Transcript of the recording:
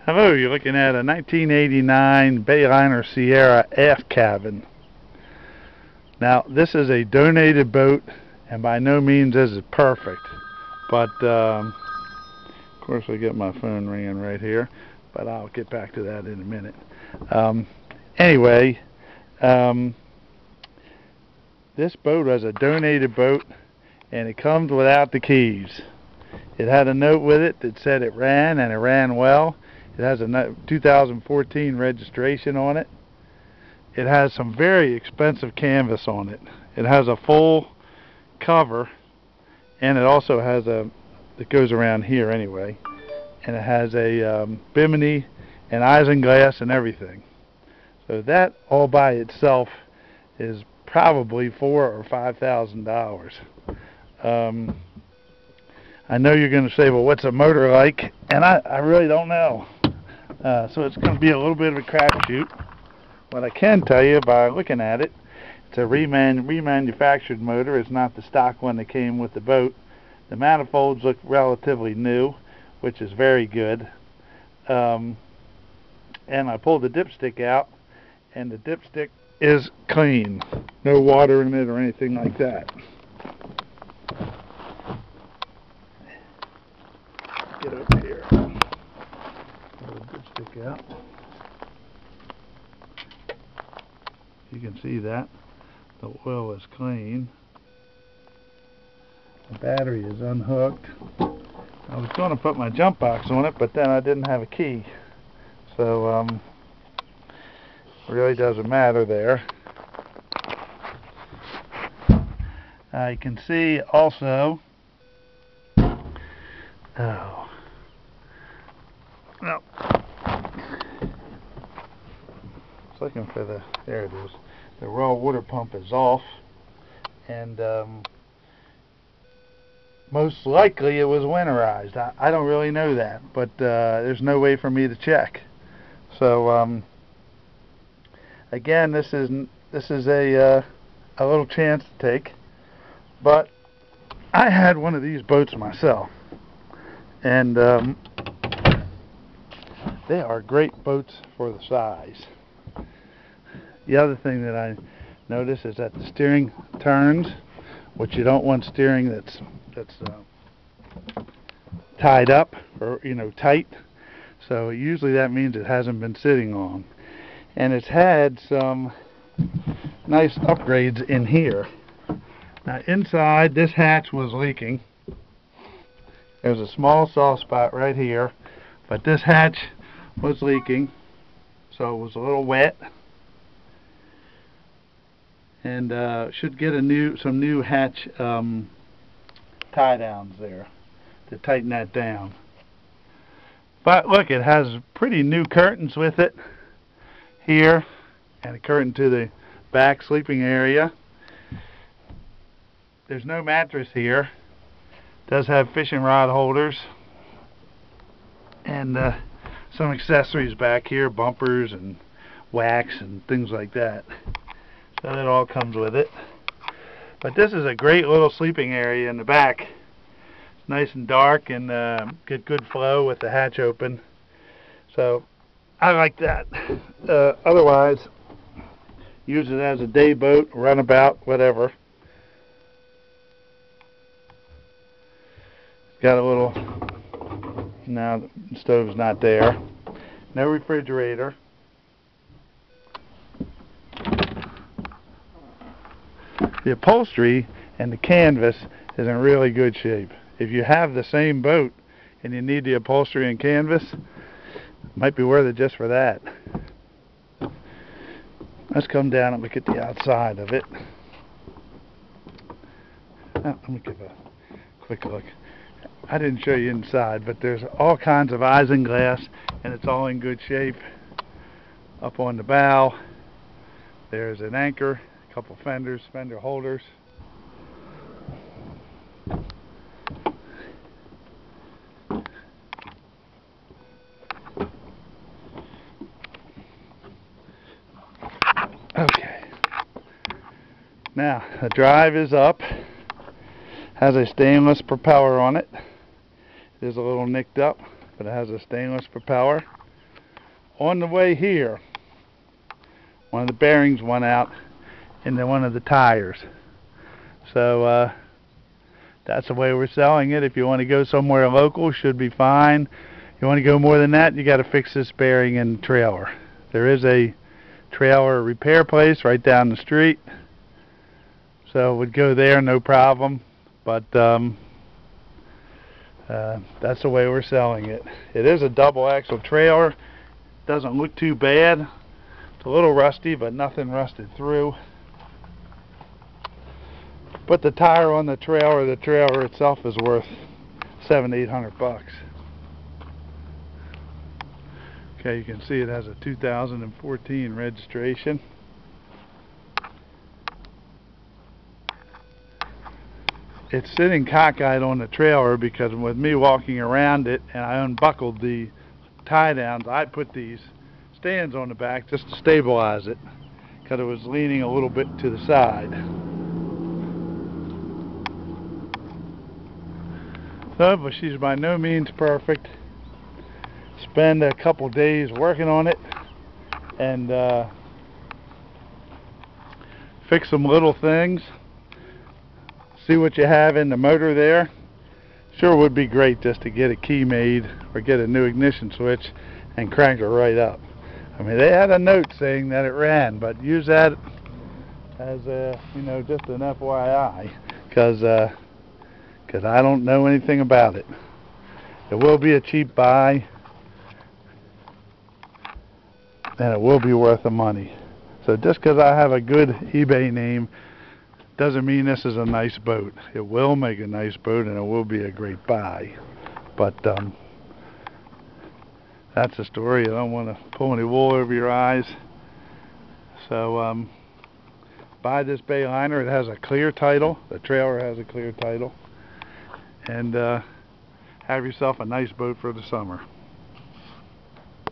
Hello, you're looking at a 1989 Bayliner Ciera Aft cabin. Now, this is a donated boat, and by no means is it perfect. But, of course, I get my phone ringing right here, but I'll get back to that in a minute. Anyway, this boat was a donated boat, and it comes without the keys. It had a note with it that said it ran, and it ran well. It has a 2014 registration on it. It has some very expensive canvas on it. It has a full cover, and it also has it goes around here anyway, and it has a bimini and isinglass and everything. So that all by itself is probably $4,000 or $5,000. I know you're going to say, well, what's a motor like? And I really don't know. So it's going to be a little bit of a crapshoot. What I can tell you by looking at it, it's a remanufactured motor. It's not the stock one that came with the boat. The manifolds look relatively new, which is very good. And I pulled the dipstick out, and the dipstick is clean. No water in it or anything like that. Get over here. Pull the dipstick out. You can see that the oil is clean. The battery is unhooked. I was going to put my jump box on it, but then I didn't have a key, so it really doesn't matter there. You can see also, no, it's looking for there it is. The raw water pump is off, and most likely it was winterized. I don't really know that, but there's no way for me to check. So again, this is a little chance to take, but I had one of these boats myself, and they are great boats for the size. The other thing that I notice is that the steering turns, which you don't want steering that's tied up or tight. So usually that means it hasn't been sitting long, and it's had some nice upgrades in here. Now inside, this hatch was leaking. There's a small soft spot right here, but this hatch was leaking, so it was a little wet, and should get some new hatch tie downs there to tighten that down. But look, it has pretty new curtains with it here, and a curtain to the back sleeping area. There's no mattress here. It does have fishing rod holders and some accessories back here, bumpers and wax and things like that. So that all comes with it. But this is a great little sleeping area in the back. It's nice and dark, and get good flow with the hatch open. So I like that. Otherwise, use it as a day boat, runabout, whatever. Got a little, now the stove's not there. No refrigerator. The upholstery and the canvas is in really good shape. If you have the same boat and you need the upholstery and canvas, it might be worth it just for that. Let's come down and look at the outside of it. Let me give a quick look. I didn't show you inside, but there's all kinds of isinglass, and it's all in good shape. Up on the bow, there's an anchor, a couple fenders, fender holders. Okay. Now, the drive is up. Has a stainless propeller on it. It is a little nicked up, but it has a stainless propeller. On the way here, one of the bearings went out in one of the tires. So that's the way we're selling it. If you want to go somewhere local, should be fine. If you want to go more than that, you got to fix this bearing in the trailer. There is a trailer repair place right down the street, so we'd go there, no problem. But that's the way we're selling it. It is a double axle trailer. Doesn't look too bad. It's a little rusty, but nothing rusted through. Put the tire on the trailer itself is worth $700-800. Okay, you can see it has a 2014 registration. It's sitting cockeyed on the trailer because with me walking around it and I unbuckled the tie downs, I put these stands on the back just to stabilize it because it was leaning a little bit to the side. So, but she's by no means perfect. Spend a couple days working on it and fix some little things. See what you have in the motor there. Sure would be great just to get a key made or get a new ignition switch and crank it right up. I mean, they had a note saying that it ran, but use that as a, just an FYI, because I don't know anything about it. It will be a cheap buy, and it will be worth the money. So just because I have a good eBay name doesn't mean this is a nice boat. It will make a nice boat and it will be a great buy. But that's the story. I don't want to pull any wool over your eyes. So buy this Bayliner. It has a clear title. The trailer has a clear title. And have yourself a nice boat for the summer.